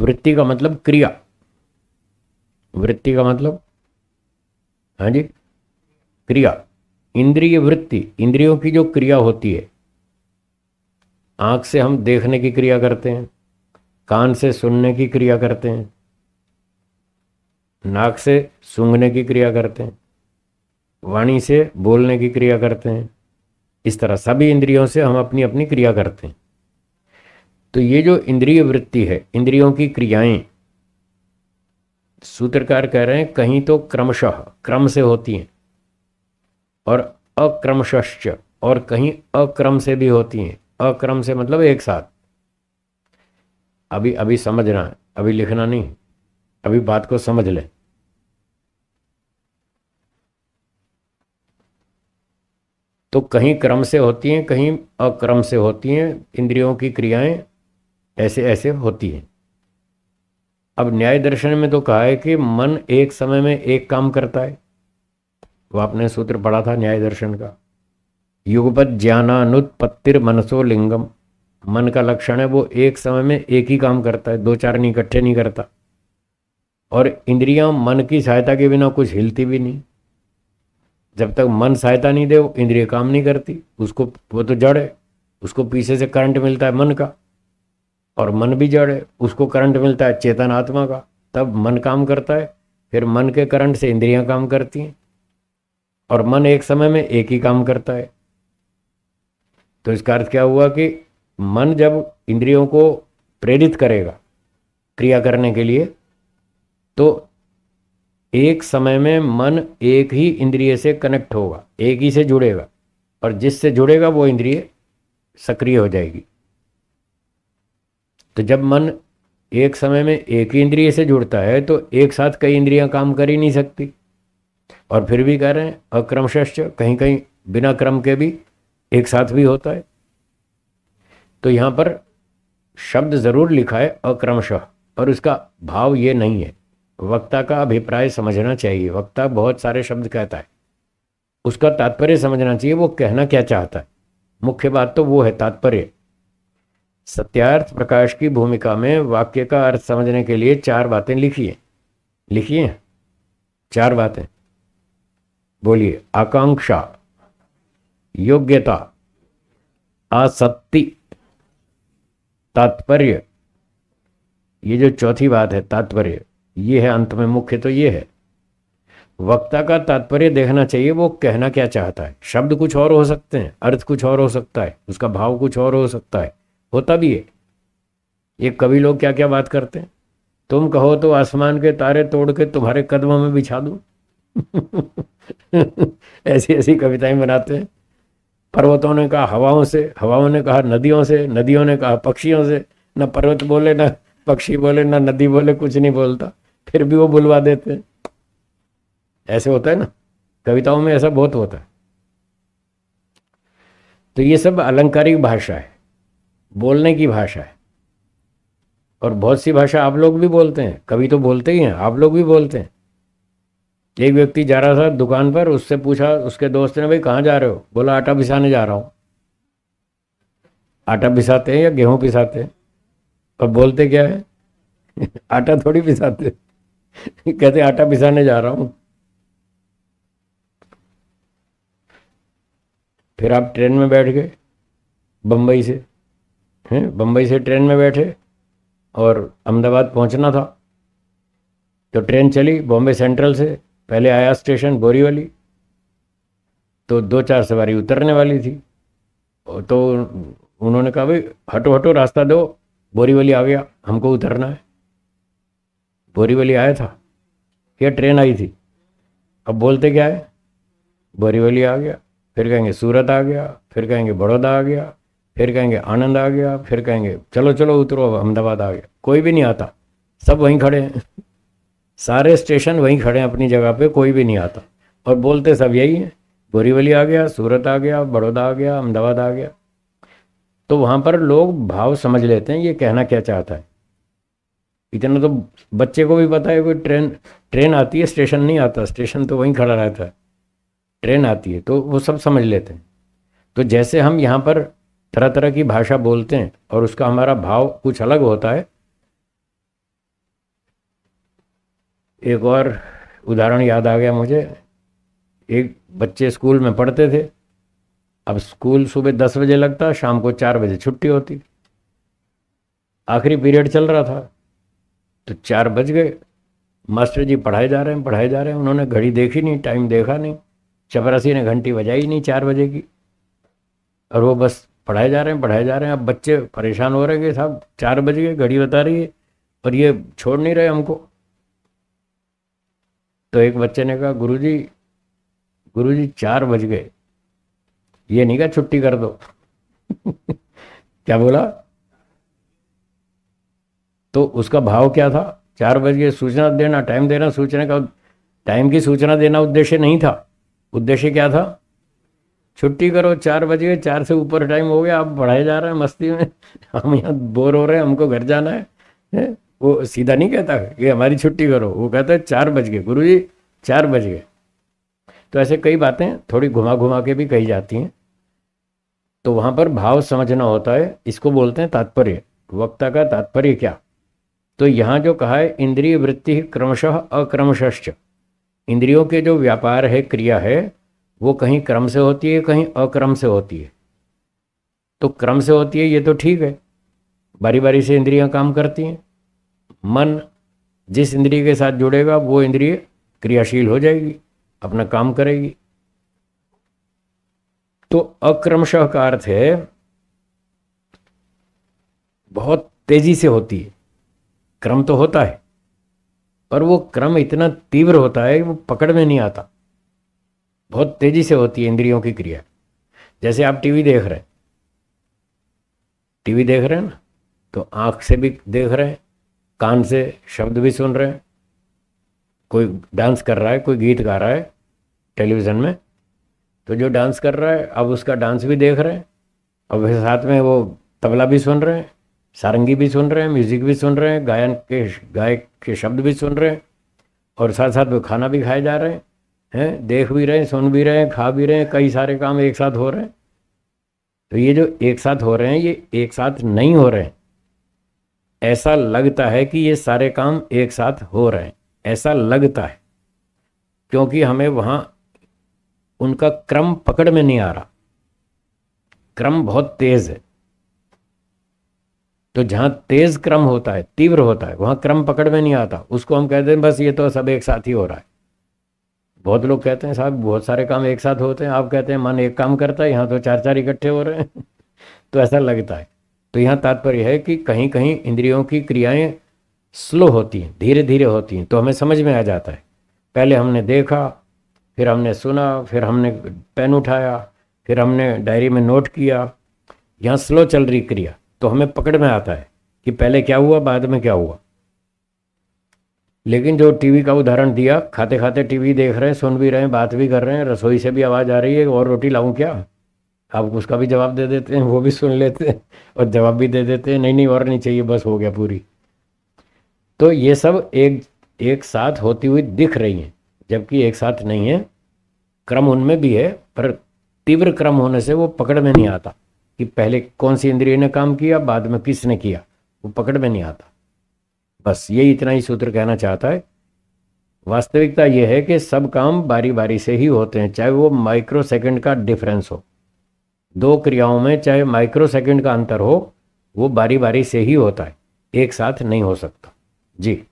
वृत्ति का मतलब क्रिया, वृत्ति का मतलब, हाँ जी, क्रिया। इंद्रिय वृत्ति, इंद्रियों की जो क्रिया होती है। आंख से हम देखने की क्रिया करते हैं, कान से सुनने की क्रिया करते हैं, नाक से सूंघने की क्रिया करते हैं, वाणी से बोलने की क्रिया करते हैं। इस तरह सभी इंद्रियों से हम अपनी अपनी क्रिया करते हैं। तो ये जो इंद्रिय वृत्ति है, इंद्रियों की क्रियाएं, सूत्रकार कह रहे हैं कहीं तो क्रमशः, क्रम से होती हैं, और अक्रमशश्च, और कहीं अक्रम से भी होती हैं। अक्रम से मतलब एक साथ। अभी अभी समझना है, अभी लिखना नहीं, अभी बात को समझ ले। तो कहीं क्रम से होती हैं, कहीं अक्रम से होती हैं इंद्रियों की क्रियाएं, ऐसे ऐसे होती हैं। अब न्याय दर्शन में तो कहा है कि मन एक समय में एक काम करता है। वो आपने सूत्र पढ़ा था न्याय दर्शन का, युगपत ज्ञानानुत्पत्तिर मनसो लिंगम। मन का लक्षण है वो एक समय में एक ही काम करता है, दो चार नहीं, इकट्ठे नहीं करता। और इंद्रियां मन की सहायता के बिना कुछ हिलती भी नहीं। जब तक मन सहायता नहीं दे वो इंद्रिय काम नहीं करती। उसको, वो तो जड़ है, उसको पीछे से करंट मिलता है मन का, और मन भी जड़ है, उसको करंट मिलता है चेतन आत्मा का, तब मन काम करता है। फिर मन के करंट से इंद्रियां काम करती हैं, और मन एक समय में एक ही काम करता है। तो इसका अर्थ क्या हुआ कि मन जब इंद्रियों को प्रेरित करेगा क्रिया करने के लिए, तो एक समय में मन एक ही इंद्रिय से कनेक्ट होगा, एक ही से जुड़ेगा, और जिससे जुड़ेगा वो इंद्रिय सक्रिय हो जाएगी। तो जब मन एक समय में एक ही इंद्रिय से जुड़ता है तो एक साथ कई इंद्रियां काम कर ही नहीं सकती। और फिर भी कह रहे हैं अक्रमशश्च, कहीं कहीं बिना क्रम के भी एक साथ भी होता है। तो यहाँ पर शब्द जरूर लिखा है अक्रमशः, और उसका भाव ये नहीं है। वक्ता का अभिप्राय समझना चाहिए। वक्ता बहुत सारे शब्द कहता है, उसका तात्पर्य समझना चाहिए, वो कहना क्या चाहता है। मुख्य बात तो वो है तात्पर्य। सत्यार्थ प्रकाश की भूमिका में वाक्य का अर्थ समझने के लिए चार बातें लिखिए, लिखिए चार बातें। बोलिए, आकांक्षा, योग्यता, आसक्ति, तात्पर्य। ये जो चौथी बात है तात्पर्य, ये है अंत में मुख्य। तो ये है वक्ता का तात्पर्य देखना चाहिए, वो कहना क्या चाहता है। शब्द कुछ और हो सकते हैं, अर्थ कुछ और हो सकता है, उसका भाव कुछ और हो सकता है, होता भी है। ये कवि लोग क्या क्या बात करते हैं, तुम कहो तो आसमान के तारे तोड़ के तुम्हारे कदमों में बिछा दूं। ऐसी ऐसी कविताएं बनाते हैं। पर्वतों ने कहा हवाओं से, हवाओं ने कहा नदियों से, नदियों ने कहा पक्षियों से। न पर्वत बोले, न पक्षी बोले, न नदी बोले, कुछ नहीं बोलता, फिर भी वो बुलवा देते हैं। ऐसे होता है ना, कविताओं में ऐसा बहुत होता है। तो ये सब अलंकारिक भाषा है, बोलने की भाषा है। और बहुत सी भाषा आप लोग भी बोलते हैं, कवि तो बोलते ही हैं, आप लोग भी बोलते हैं। एक व्यक्ति जा रहा था दुकान पर, उससे पूछा उसके दोस्त ने, भाई कहाँ जा रहे हो? बोला आटा पिसाने जा रहा हूँ। आटा पिसाते हैं या गेहूं पिसाते हैं? और बोलते क्या है? आटा थोड़ी पिसाते। कहते आटा पिसाने जा रहा हूं। फिर आप ट्रेन में बैठ गए बम्बई से, हैं, बम्बई से ट्रेन में बैठे और अहमदाबाद पहुंचना था। तो ट्रेन चली बॉम्बे सेंट्रल से, पहले आया स्टेशन बोरीवली। तो दो चार सवारी उतरने वाली थी, तो उन्होंने कहा भाई हटो हटो रास्ता दो, बोरीवली आ गया, हमको उतरना है। बोरीवली आया था या ट्रेन आई थी? अब बोलते क्या है? बोरीवली आ गया, फिर कहेंगे सूरत आ गया, फिर कहेंगे बड़ौदा आ गया, फिर कहेंगे आनंद आ गया, फिर कहेंगे चलो चलो उतरो अहमदाबाद आ गया। कोई भी नहीं आता, सब वहीं खड़े हैं। सारे स्टेशन वहीं खड़े हैं अपनी जगह पे, कोई भी नहीं आता, और बोलते सब यही हैं, बोरीवली आ गया, सूरत आ गया, बड़ौदा आ गया, अहमदाबाद आ गया। तो वहाँ पर लोग भाव समझ लेते हैं ये कहना क्या चाहता है। इतना तो बच्चे को भी पता है, कोई ट्रेन ट्रेन आती है, स्टेशन नहीं आता, स्टेशन तो वहीं खड़ा रहता है, ट्रेन आती है, तो वो सब समझ लेते हैं। तो जैसे हम यहाँ पर तरह तरह की भाषा बोलते हैं और उसका हमारा भाव कुछ अलग होता है, एक और उदाहरण याद आ गया मुझे। एक बच्चे स्कूल में पढ़ते थे। अब स्कूल सुबह 10 बजे लगता, शाम को 4 बजे छुट्टी होती। आखिरी पीरियड चल रहा था तो 4 बज गए। मास्टर जी पढ़ाए जा रहे हैं, पढ़ाए जा रहे हैं, उन्होंने घड़ी देखी नहीं, टाइम देखा नहीं, चपरासी ने घंटी बजाई नहीं 4 बजे की, और वो बस पढ़ाए जा रहे हैं, पढ़ाए जा रहे हैं। अब बच्चे परेशान हो रहे हैं कि साहब 4 बज गए, घड़ी बता रही है और ये छोड़ नहीं रहे हमको। तो एक बच्चे ने कहा, गुरुजी गुरुजी 4 बज गए, ये नहीं कहा छुट्टी कर दो। क्या बोला? तो उसका भाव क्या था? 4 बजे सूचना देना, टाइम देना, सूचना का टाइम की सूचना देना उद्देश्य नहीं था। उद्देश्य क्या था? छुट्टी करो, 4 बजे, 4 से ऊपर टाइम हो गया, आप पढ़ाए जा रहे हैं मस्ती में, हम यहाँ बोर हो रहे हैं, हमको घर जाना है? वो सीधा नहीं कहता कि हमारी छुट्टी करो, वो कहता है 4 बज गए गुरुजी, 4 बज गए। तो ऐसे कई बातें थोड़ी घुमा घुमा के भी कही जाती हैं। तो वहाँ पर भाव समझना होता है, इसको बोलते हैं तात्पर्य। वक्ता का तात्पर्य क्या? तो यहाँ जो कहा है, इंद्रिय वृत्ति क्रमशः अक्रमशश्च, इंद्रियों के जो व्यापार है, क्रिया है, वो कहीं क्रम से होती है, कहीं अक्रम से होती है। तो क्रम से होती है ये तो ठीक है, बारी बारी से इंद्रियां काम करती हैं। मन जिस इंद्रिय के साथ जुड़ेगा वो इंद्रिय क्रियाशील हो जाएगी, अपना काम करेगी। तो अक्रमशः का अर्थ है बहुत तेजी से होती है। क्रम तो होता है, पर वो क्रम इतना तीव्र होता है कि वो पकड़ में नहीं आता, बहुत तेजी से होती है इंद्रियों की क्रिया। जैसे आप टीवी देख रहे हैं, टीवी देख रहे हैं ना, तो आंख से भी देख रहे हैं, कान से शब्द भी सुन रहे हैं। कोई डांस कर रहा है, कोई गीत गा रहा है टेलीविज़न में, तो जो डांस कर रहा है अब उसका डांस भी देख रहे हैं, और वैसे साथ में वो तबला भी सुन रहे हैं, सारंगी भी सुन रहे हैं, म्यूजिक भी सुन रहे हैं, गायक के शब्द भी सुन रहे हैं, और साथ साथ में खाना भी खाए जा रहे हैं, देख भी रहे हैं, सुन भी रहे हैं, खा भी रहे हैं, कई सारे काम एक साथ हो रहे हैं। तो ये जो एक साथ हो रहे हैं, ये एक साथ नहीं हो रहे हैं। ऐसा लगता है कि ये सारे काम एक साथ हो रहे हैं, ऐसा लगता है, क्योंकि हमें वहाँ उनका क्रम पकड़ में नहीं आ रहा, क्रम बहुत तेज है। तो जहाँ तेज क्रम होता है, तीव्र होता है, वहाँ क्रम पकड़ में नहीं आता, उसको हम कहते हैं बस ये तो सब एक साथ ही हो रहा है। बहुत लोग कहते हैं साहब बहुत सारे काम एक साथ होते हैं, आप कहते हैं मन एक काम करता है, यहाँ तो चार चार इकट्ठे हो रहे हैं। तो ऐसा लगता है। तो यहाँ तात्पर्य है कि कहीं कहीं इंद्रियों की क्रियाएं स्लो होती हैं, धीरे धीरे होती हैं, तो हमें समझ में आ जाता है। पहले हमने देखा, फिर हमने सुना, फिर हमने पेन उठाया, फिर हमने डायरी में नोट किया, यहाँ स्लो चल रही क्रिया, तो हमें पकड़ में आता है कि पहले क्या हुआ, बाद में क्या हुआ। लेकिन जो टीवी का उदाहरण दिया, खाते खाते टीवी देख रहे हैं, सुन भी रहे हैं, बात भी कर रहे हैं, रसोई से भी आवाज़ आ रही है, और रोटी लाऊं क्या, आप उसका भी जवाब दे देते हैं, वो भी सुन लेते हैं और जवाब भी दे देते हैं, नहीं नहीं और नहीं चाहिए, बस हो गया पूरी। तो ये सब एक एक साथ होती हुई दिख रही हैं, जबकि एक साथ नहीं है। क्रम उनमें भी है, पर तीव्र क्रम होने से वो पकड़ में नहीं आता कि पहले कौन सी इंद्रिय ने काम किया, बाद में किसने किया, वो पकड़ में नहीं आता। बस यही इतना ही सूत्र कहना चाहता है। वास्तविकता यह है कि सब काम बारी बारी से ही होते हैं, चाहे वो माइक्रो सेकंड का डिफरेंस हो। दो क्रियाओं में चाहे माइक्रो सेकंड का अंतर हो, वो बारी बारी से ही होता है, एक साथ नहीं हो सकता। जी।